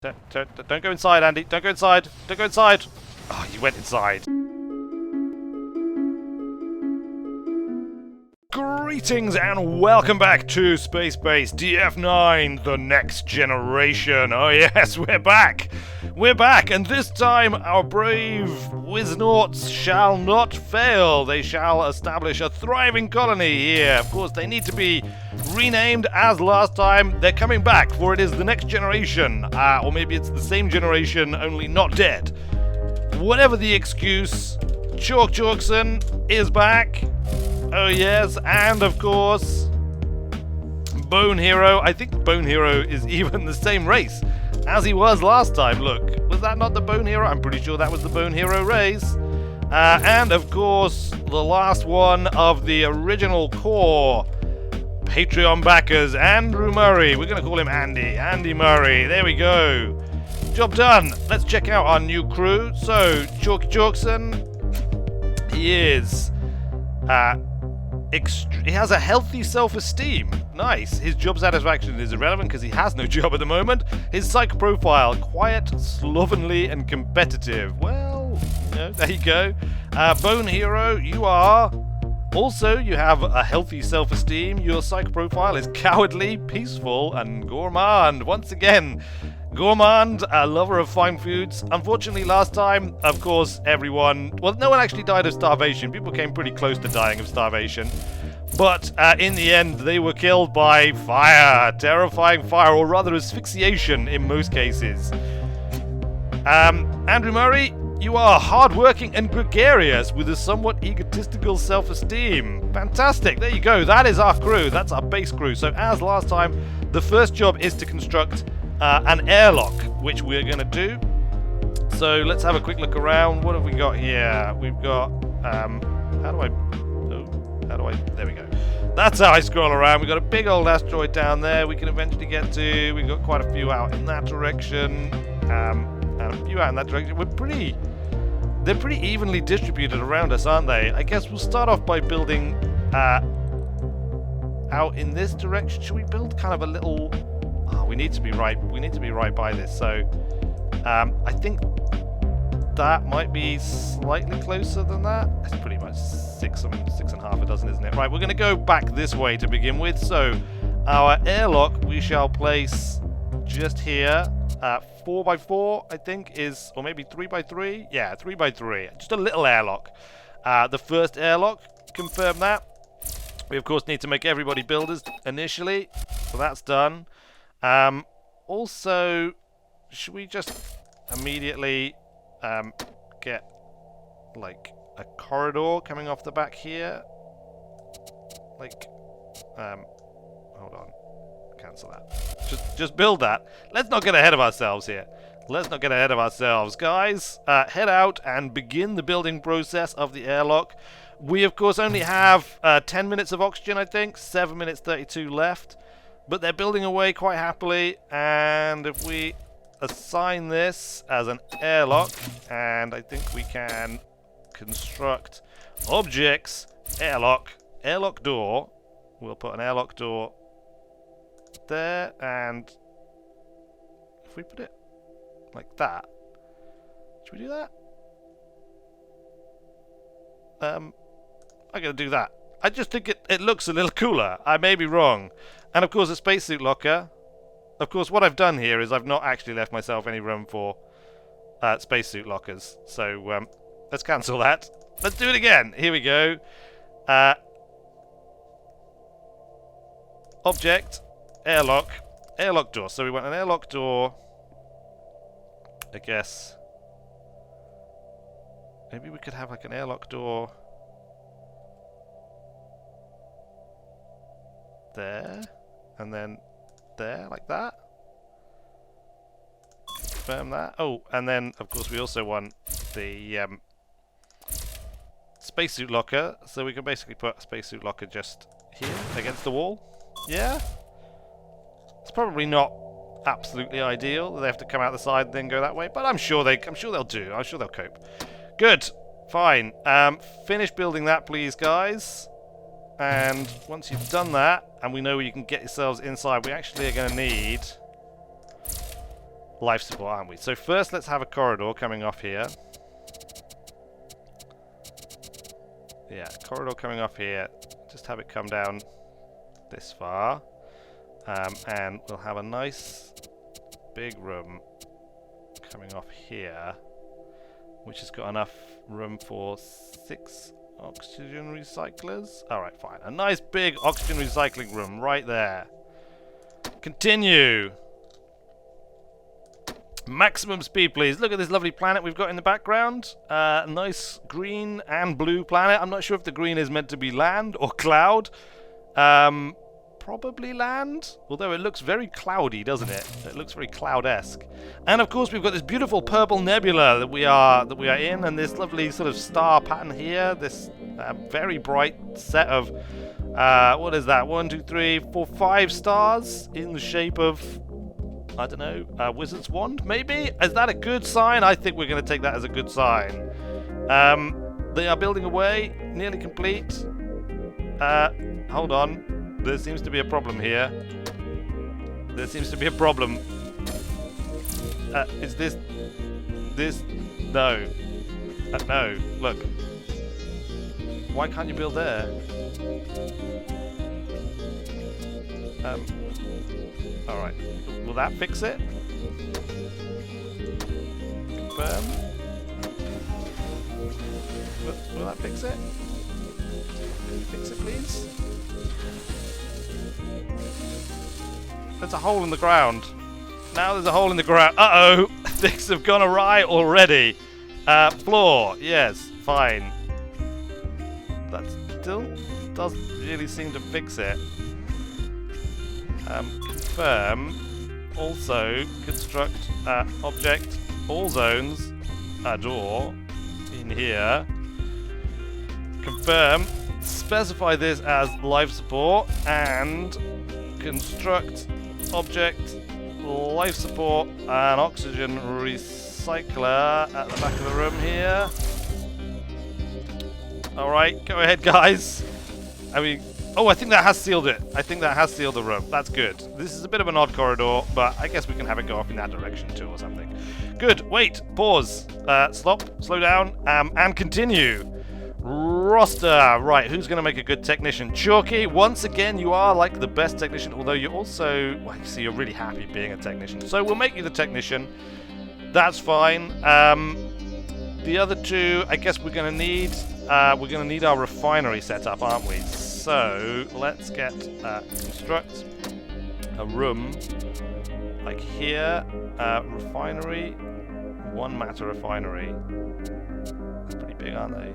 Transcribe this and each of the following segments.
Don't go inside, Andy. Don't go inside. Don't go inside. Oh, you went inside. Greetings and welcome back to SpaceBase DF9, the next generation. Oh yes, we're back. We're back, and this time our brave Wiznaughts shall not fail. They shall establish a thriving colony here. Of course, they need to be renamed as last time. They're coming back, for it is the next generation. Or maybe it's the same generation, only not dead. Whatever the excuse, Chalkson is back. Oh yes, and of course, Bone Hero. I think Bone Hero is even the same race as he was last time. Look, was that not the Bone Hero? I'm pretty sure that was the Bone Hero race. And of course, the last one of the original core Patreon backers, Andrew Murray. We're going to call him Andy. Andy Murray. There we go. Job done. Let's check out our new crew. So, Chalkson, he is... he has a healthy self-esteem. Nice. His job satisfaction is irrelevant because he has no job at the moment. His psych profile, quiet, slovenly, and competitive. Well, you know, there you go. Bone Hero, you are... Also, you have a healthy self-esteem. Your psych profile is cowardly, peaceful, and gourmand. Once again, gourmand, a lover of fine foods. Unfortunately, last time, of course, everyone... Well, no one actually died of starvation. People came pretty close to dying of starvation. But in the end, they were killed by fire. Terrifying fire, or rather asphyxiation in most cases. Andrew Murray, you are hardworking and gregarious with a somewhat egotistical self-esteem. Fantastic. There you go. That is our crew. That's our base crew. So as last time, the first job is to construct an airlock, which we're going to do. So let's have a quick look around. What have we got here? We've got... There we go. That's how I scroll around. We've got a big old asteroid down there we can eventually get to. We've got quite a few out in that direction. And a few out in that direction. They're pretty evenly distributed around us, aren't they? I guess we'll start off by building out in this direction. Should we build kind of a little... Oh, we need to be right by this. So I think that might be slightly closer than that. It's pretty much six and a half a dozen, isn't it? Right, we're going to go back this way to begin with. So our airlock we shall place just here. 4x4, I think, is, or maybe 3x3. Yeah, 3x3. Just a little airlock. The first airlock, confirm that. We of course need to make everybody builders initially, so that's done. Also, should we just immediately get like a corridor coming off the back here? Like, hold on, cancel that. Just build that. Let's not get ahead of ourselves here. Let's not get ahead of ourselves, guys. Head out and begin the building process of the airlock. We of course only have 10 minutes of oxygen, I think. 7 minutes 32 left. But they're building away quite happily, and if we assign this as an airlock, and I think we can construct objects, airlock door. We'll put an airlock door there, and if we put it like that, should we do that? I'm gonna do that. I just think it looks a little cooler. I may be wrong. And of course a spacesuit locker. Of course what I've done here is I've not actually left myself any room for spacesuit lockers. So let's cancel that. Let's do it again. Here we go. Object, airlock door. So we want an airlock door. I guess maybe we could have like an airlock door there, and then there, like that. Confirm that. Oh, and then of course we also want the spacesuit locker, so we can basically put a spacesuit locker just here against the wall. Yeah, it's probably not absolutely ideal. They have to come out the side and then go that way, but I'm sure they'll do. I'm sure they'll cope. Good, fine. Finish building that, please, guys. And once you've done that, and we know you can get yourselves inside, we actually are going to need life support, aren't we? So first let's have a corridor coming off here. Yeah, corridor coming off here. Just have it come down this far. And we'll have a nice big room coming off here, which has got enough room for 6 oxygen recyclers. Alright, fine. A nice big oxygen recycling room right there. Continue. Maximum speed, please. Look at this lovely planet we've got in the background. Nice green and blue planet. I'm not sure if the green is meant to be land or cloud. Probably land, although it looks very cloudy, doesn't it? It looks very cloud-esque. And of course we've got this beautiful purple nebula that we are in, and this lovely sort of star pattern here. This very bright set of what is that? 1, 2, 3, 4, 5 stars in the shape of, I don't know, wizard's wand, maybe? Is that a good sign? I think we're going to take that as a good sign. They are building away, nearly complete. Hold on. There seems to be a problem here. There seems to be a problem. Is this... No. No. Look. Why can't you build there? Alright. Will that fix it? Confirm. Will that fix it? Can you fix it, please? There's a hole in the ground. Now there's a hole in the ground. Uh-oh! Things have gone awry already. Floor. Yes. Fine. That still doesn't really seem to fix it. Confirm. Also, construct object. All zones. A door. In here. Confirm. Specify this as life support. And construct object, life support, and oxygen recycler at the back of the room here. Alright, go ahead, guys. Oh, I think that has sealed it. I think that has sealed the room. That's good. This is a bit of an odd corridor, but I guess we can have it go off in that direction too or something. Good. Wait. Pause. Stop. Slow down. And continue. Roster. Right, who's going to make a good technician? Chalky, once again, you are like the best technician, although you're also... Well, you see, you're really happy being a technician. So we'll make you the technician. That's fine. The other two, I guess we're going to need our refinery set up, aren't we? So let's get construct a room like here. Refinery. 1 matter refinery. That's pretty big, aren't they?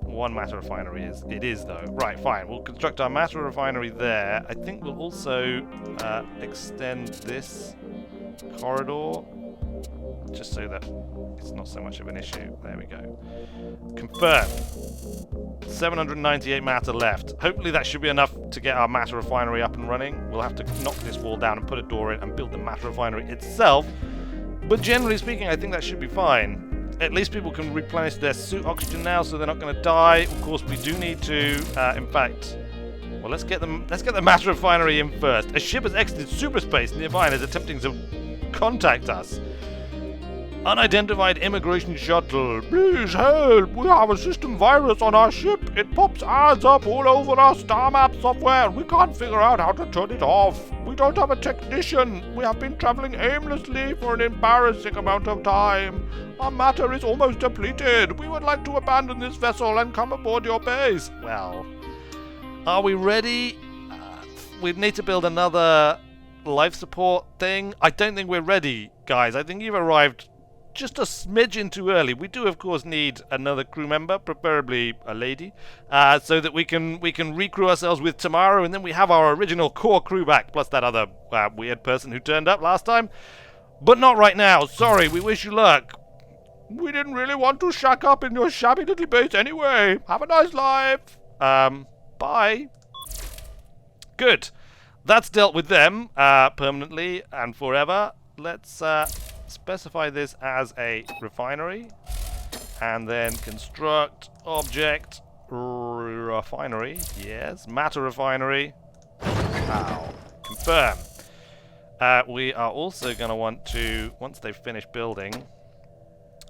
1 matter refinery is though. Right, fine. We'll construct our matter refinery there. I think we'll also extend this corridor just so that it's not so much of an issue. There we go. Confirm. 798 matter left. Hopefully that should be enough to get our matter refinery up and running. We'll have to knock this wall down and put a door in and build the matter refinery itself. But generally speaking, I think that should be fine. At least people can replenish their suit oxygen now, so they're not going to die. Of course, we do need to, in fact, well, let's get the matter refinery in first. A ship has exited superspace nearby and is attempting to contact us. Unidentified immigration shuttle. Please help! We have a system virus on our ship. It pops ads up all over our star map software. We can't figure out how to turn it off. We don't have a technician. We have been traveling aimlessly for an embarrassing amount of time. Our matter is almost depleted. We would like to abandon this vessel and come aboard your base. Well, are we ready? We need to build another life support thing. I don't think we're ready, guys. I think you've arrived just a smidgen too early. We do, of course, need another crew member, preferably a lady, so that we can recrew ourselves with tomorrow, and then we have our original core crew back, plus that other weird person who turned up last time. But not right now. Sorry, we wish you luck. We didn't really want to shack up in your shabby little base anyway. Have a nice life. Bye. Good. That's dealt with them permanently and forever. Let's specify this as a refinery, and then construct object refinery. Yes, matter refinery. Wow. Confirm. We are also going to want to, once they've finished building,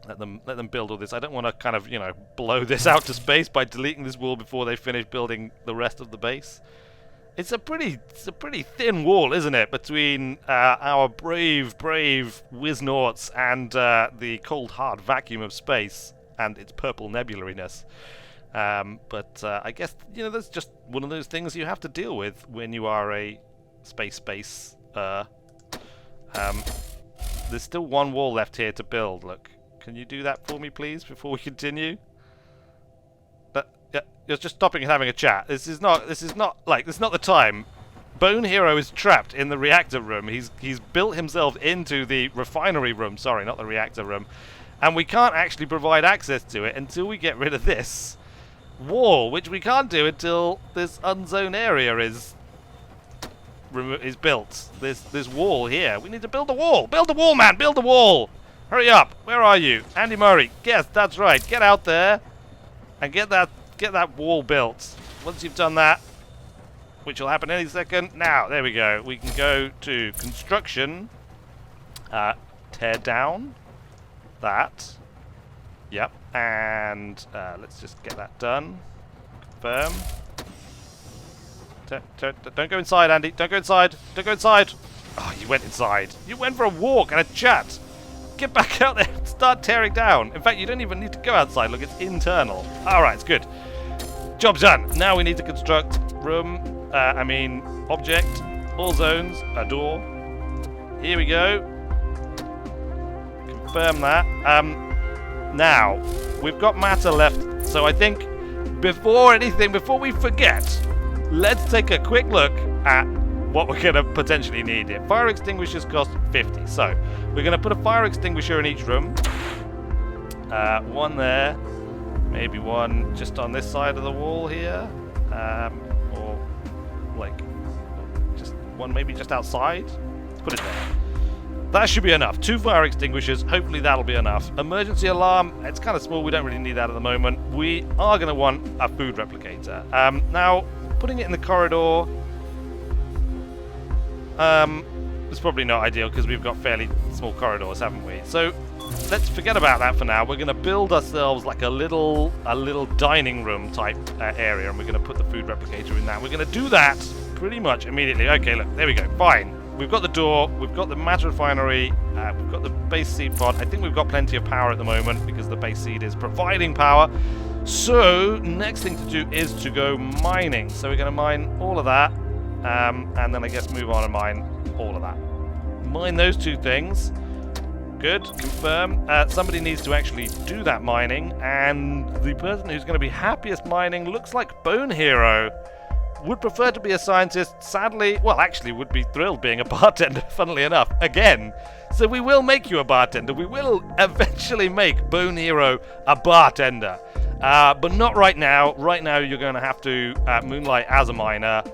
let them build all this. I don't want to kind of, you know, blow this out to space by deleting this wall before they finish building the rest of the base. It's a pretty thin wall, isn't it, between our brave Wiznaughts and the cold hard vacuum of space and its purple nebulariness. But I guess, you know, that's just one of those things you have to deal with when you are a space base. There's still one wall left here to build. Look, can you do that for me, please, before we continue? Yeah, you're just stopping and having a chat. This is not the time. Bone Hero is trapped in the reactor room. He's built himself into the refinery room. Sorry, not the reactor room. And we can't actually provide access to it until we get rid of this wall, which we can't do until this unzoned area is built. This wall here. We need to build a wall. Build a wall, man. Build a wall. Hurry up. Where are you? Andy Murray. Yes, that's right. Get out there and get that wall built. Once you've done that, which will happen any second. Now, there we go. We can go to construction. Tear down that. Yep. And let's just get that done. Confirm. Don't go inside, Andy. Don't go inside. Don't go inside. Oh, you went inside. You went for a walk and a chat. Get back out there and start tearing down. In fact, you don't even need to go outside. Look, it's internal. Alright, it's good. Job's done. Now we need to construct room, object, all zones, a door. Here we go. Confirm that. Now, we've got matter left, so I think before we forget, let's take a quick look at what we're going to potentially need here. Fire extinguishers cost 50, so we're going to put a fire extinguisher in each room. One there, maybe one just on this side of the wall here, or like just one maybe just outside. Let's put it there. That should be enough. 2 fire extinguishers, hopefully that'll be enough. Emergency alarm, it's kind of small, we don't really need that at the moment. We are going to want a food replicator. Now, putting it in the corridor, it's probably not ideal because we've got fairly small corridors, haven't we? So let's forget about that for now. We're going to build ourselves like a little dining room type area, and we're going to put the food replicator in that. We're going to do that pretty much immediately. Okay, look, there we go. Fine. We've got the door, we've got the matter refinery, we've got the base seed pod. I think we've got plenty of power at the moment because the base seed is providing power. So, next thing to do is to go mining. So we're going to mine all of that, and then I guess move on and mine all of that. Mine those 2 things. Good, confirm. Somebody needs to actually do that mining, and the person who's going to be happiest mining looks like Bone Hero. Would prefer to be a scientist, sadly, well, actually would be thrilled being a bartender, funnily enough, again. So we will make you a bartender. We will eventually make Bone Hero a bartender. But not right now. Right now you're going to have to moonlight as a miner.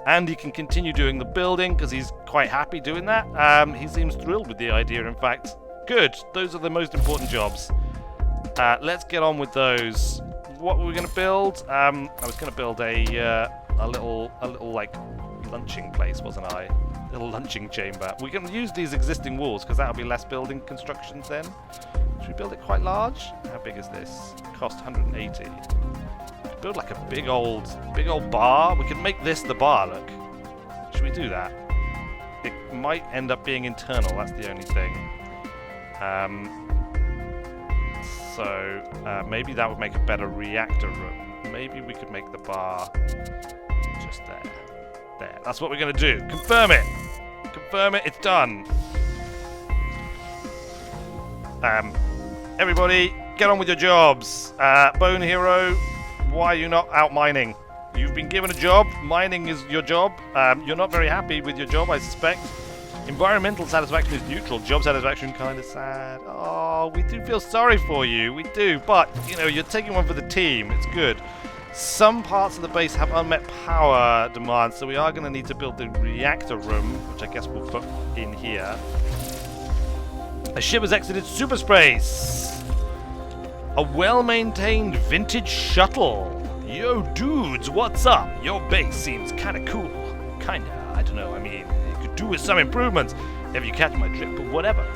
And he can continue doing the building because he's quite happy doing that. He seems thrilled with the idea, in fact. Good. Those are the most important jobs. Let's get on with those. What were we going to build? I was going to build a little like lunching place, wasn't I? A little lunching chamber. We can use these existing walls because that'll be less building constructions then. Should we build it quite large? How big is this? Cost 180. Build like a big old bar. We can make this the bar, look. Should we do that? It might end up being internal, that's the only thing. So maybe that would make a better reactor room. Maybe we could make the bar just there. There. That's what we're going to do. Confirm it. Confirm it. It's done. Everybody, get on with your jobs. Bone Hero, why are you not out mining? You've been given a job. Mining is your job. You're not very happy with your job, I suspect. Environmental satisfaction is neutral. Job satisfaction kind of sad. Oh, we do feel sorry for you. We do. But, you know, you're taking one for the team. It's good. Some parts of the base have unmet power demands, so we are going to need to build the reactor room, which I guess we'll put in here. A ship has exited superspace. A well-maintained vintage shuttle. Yo, dudes, what's up? Your base seems kind of cool. Kinda. I don't know. I mean, you could do with some improvements. If you catch my drift, but whatever.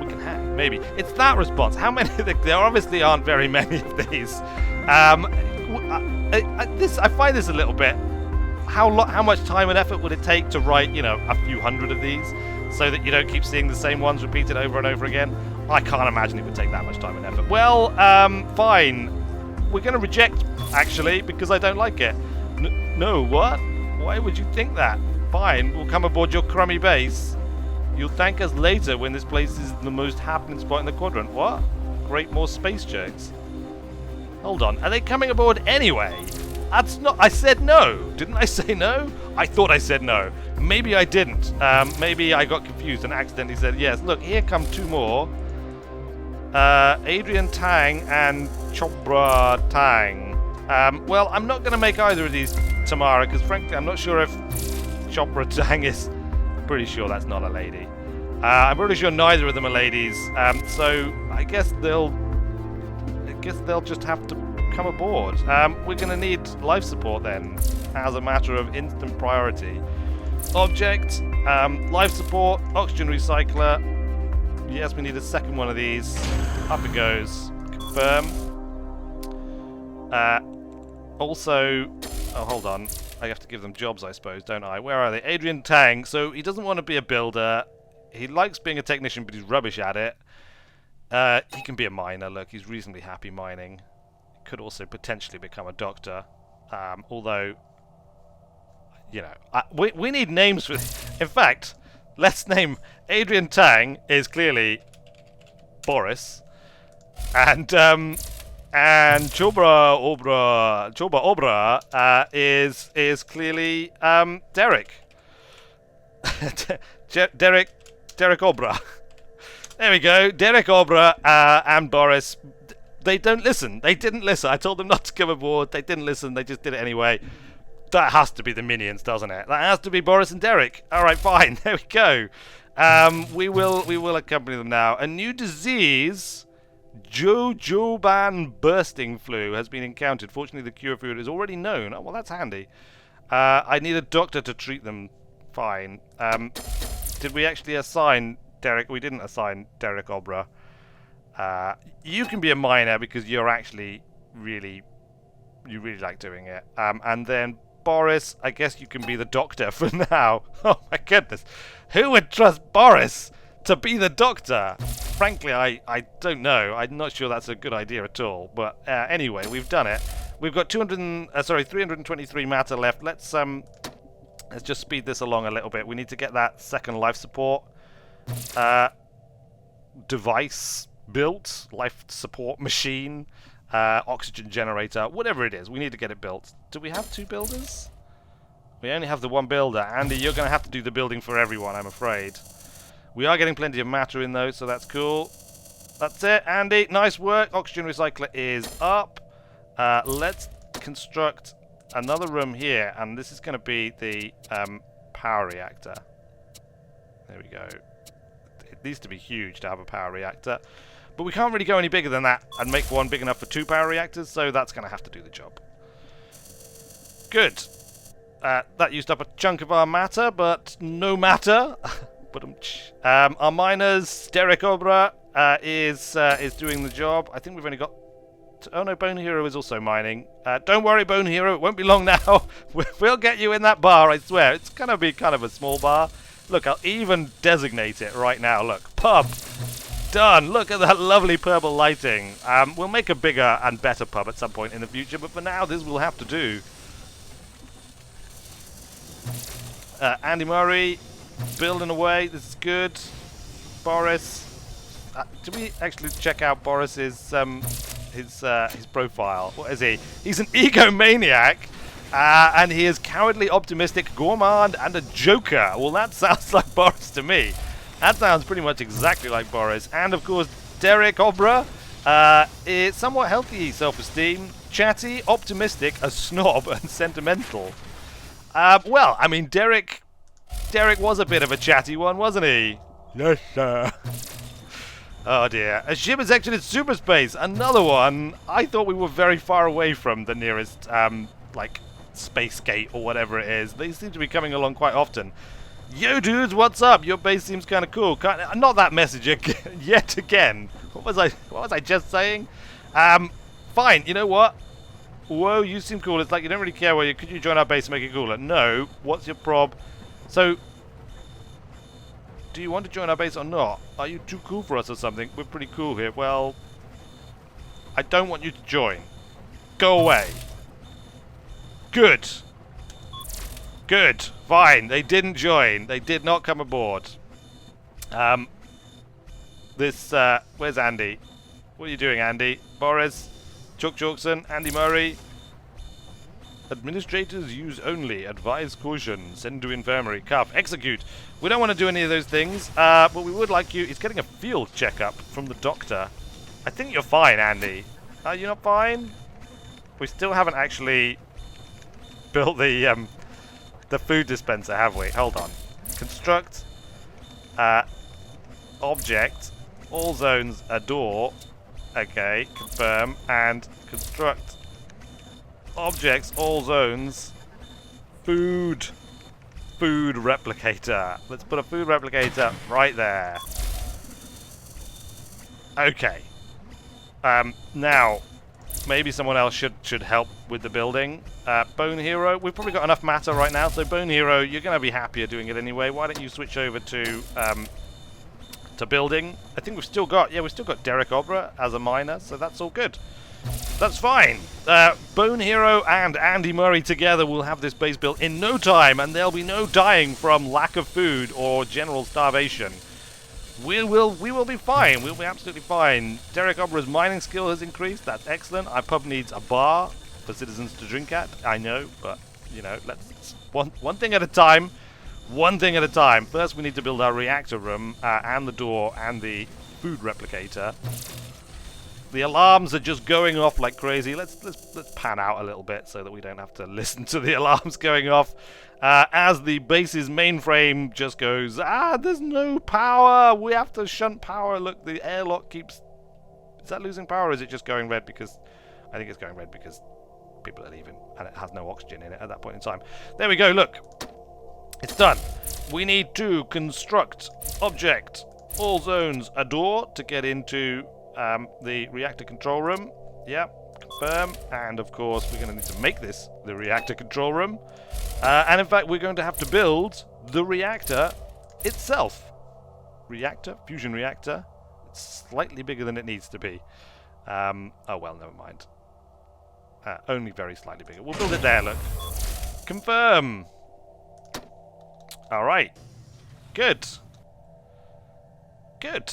We can hang, maybe. It's that response. How many? There obviously aren't very many of these. I find this a little bit. How much time and effort would it take to write, you know, a few hundred of these, so that you don't keep seeing the same ones repeated over and over again? I can't imagine it would take that much time and effort. Well, fine. We're going to reject, actually, because I don't like it. No, what? Why would you think that? Fine, we'll come aboard your crummy base. You'll thank us later when this place is the most happening spot in the quadrant. What? Great, more space jerks. Hold on, are they coming aboard anyway? That's not... I said no. Didn't I say no? I thought I said no. Maybe I didn't. Maybe I got confused and accidentally said yes. Look, here come two more. Adrian Tang and Chopra Tang. Well, I'm not going to make either of these Tamara, because frankly, I'm not sure if Chopra Tang is... Pretty sure that's not a lady. I'm pretty sure neither of them are ladies. So I guess they'll just have to come aboard. We're going to need life support then, as a matter of instant priority. Object, life support, oxygen recycler. Yes, we need a second one of these. Up it goes. Confirm. Also, oh, hold on. I have to give them jobs, I suppose, don't I? Where are they? Adrian Tang. So he doesn't want to be a builder. He likes being a technician, but he's rubbish at it. He can be a miner. Look, he's reasonably happy mining. Could also potentially become a doctor. Although, you know, we need names for... In fact, let's name... Adrian Tang is clearly Boris. And Chobra Obra is clearly Derek. Derek Obra. There we go. Derek Obra and Boris. They don't listen. They didn't listen. I told them not to come aboard. They didn't listen. They just did it anyway. That has to be the minions, doesn't it? That has to be Boris and Derek. All right, fine. There we go. We will accompany them now. A new disease, Jojoban bursting flu, has been encountered. Fortunately, the cure for it is already known. Oh, well, that's handy. I need a doctor to treat them. Fine. Did we actually assign Derek? We didn't assign Derek Obra. You can be a miner because you're actually you really like doing it. And then Boris, I guess you can be the doctor for now. Oh my goodness. Who would trust Boris to be the doctor? Frankly, I don't know. I'm not sure that's a good idea at all. But anyway, we've done it. We've got 323 matter left. Let's just speed this along a little bit. We need to get that second life support device built, life support machine, oxygen generator, whatever it is. We need to get it built. Do we have two builders? We only have the one builder. Andy, you're going to have to do the building for everyone, I'm afraid. We are getting plenty of matter in though, so that's cool. That's it, Andy. Nice work. Oxygen recycler is up. Let's construct another room here, and this is going to be the power reactor. There we go. It needs to be huge to have a power reactor. But we can't really go any bigger than that and make one big enough for two power reactors, so that's going to have to do the job. Good. That used up a chunk of our matter, but no matter. Our miners, Derek Obra, is doing the job. I think we've only got... Oh no, Bone Hero is also mining. Don't worry, Bone Hero, it won't be long now. We'll get you in that bar, I swear. It's going to be kind of a small bar. Look, I'll even designate it right now. Look, pub. Done. Look at that lovely purple lighting. We'll make a bigger and better pub at some point in the future, but for now, this will have to do. Andy Murray, building away. This is good. Boris. Did we actually check out Boris's his profile? What is he? He's an egomaniac, and he is cowardly, optimistic, gourmand, and a joker. Well, that sounds like Boris to me. That sounds pretty much exactly like Boris. And of course, Derek Obra is somewhat healthy self-esteem, chatty, optimistic, a snob, and sentimental. Well, I mean, Derek was a bit of a chatty one, wasn't he? Yes, sir. Oh dear. A ship has exited superspace. Another one. I thought we were very far away from the nearest, like, space gate or whatever it is. They seem to be coming along quite often. Yo, dudes, what's up? Your base seems kind of cool. Not that message yet again. What was I just saying? Fine. You know what? Whoa, you seem cool. It's like you don't really care where you... Could you join our base and make it cooler? No. What's your prob? So, do you want to join our base or not? Are you too cool for us or something? We're pretty cool here. Well, I don't want you to join. Go away. Good. Good. Fine. They didn't join. They did not come aboard. Where's Andy? What are you doing, Andy? Boris? Chuck Jorkson? Andy Murray? Administrators use only. Advise caution. Send to infirmary. Cuff. Execute. We don't want to do any of those things, but we would like you... He's getting a field checkup from the doctor. I think you're fine, Andy. Are you not fine? We still haven't actually built the food dispenser, have we? Hold on. Construct. Object. All zones a door. Okay. Confirm. And construct. Objects, all zones. Food. Food replicator. Let's put a food replicator right there. Okay. Now, maybe someone else should help with the building. Bone Hero, we've probably got enough matter right now, so Bone Hero, you're going to be happier doing it anyway. Why don't you switch over to building? I think we've still got Derek Obra as a miner, so that's all good. That's fine. Bone Hero and Andy Murray together will have this base built in no time, and there'll be no dying from lack of food or general starvation. We will be fine. We'll be absolutely fine. Derek Obra's mining skill has increased. That's excellent. Our pub needs a bar for citizens to drink at. I know, but you know, let's one thing at a time. One thing at a time. First, we need to build our reactor room and the door and the food replicator. The alarms are just going off like crazy. Let's pan out a little bit so that we don't have to listen to the alarms going off. As the base's mainframe just goes, there's no power. We have to shunt power. Look, the airlock keeps... Is that losing power or is it just going red because... I think it's going red because people are leaving and it has no oxygen in it at that point in time. There we go, look. It's done. We need to construct object all zones a door to get into the reactor control room. Yep, confirm. And of course we're going to need to make this the reactor control room. And in fact we're going to have to build the reactor itself. Reactor, fusion reactor. It's slightly bigger than it needs to be. Oh well, never mind. Only very slightly bigger. We'll build it there, look. Confirm. Alright. Good. Good.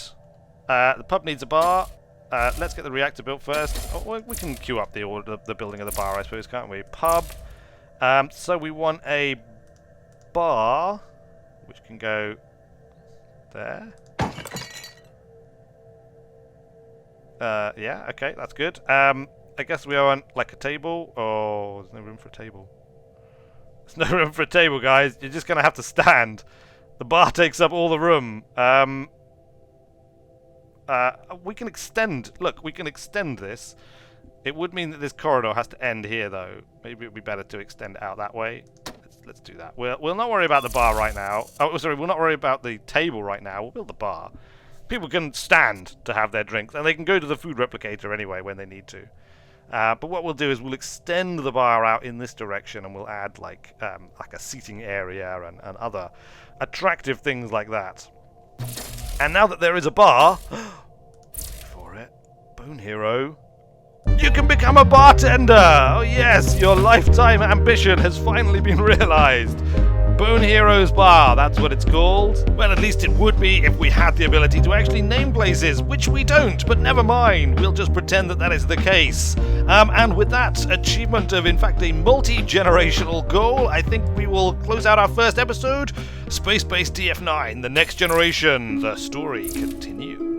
The pub needs a bar. Let's get the reactor built first. Oh, we can queue up the building of the bar, I suppose, can't we? Pub. So we want a bar, which can go there. Yeah, okay, that's good. I guess we want like a table. Oh, there's no room for a table. There's no room for a table, guys. You're just going to have to stand. The bar takes up all the room. We can extend... Look, we can extend this. It would mean that this corridor has to end here, though. Maybe it would be better to extend it out that way. Let's do that. We'll not worry about the bar right now. Oh, sorry, we'll not worry about the table right now. We'll build the bar. People can stand to have their drinks, and they can go to the food replicator anyway when they need to. But what we'll do is we'll extend the bar out in this direction, and we'll add like a seating area and other attractive things like that. And now that there is a bar, for it, Bone Hero, you can become a bartender! Oh yes, your lifetime ambition has finally been realized. Bone Hero's Bar, that's what it's called. Well, at least it would be if we had the ability to actually name places, which we don't, but never mind. We'll just pretend that that is the case. And with that achievement of, in fact, a multi-generational goal, I think we will close out our first episode. SpaceBase DF9, the next generation. The story continues.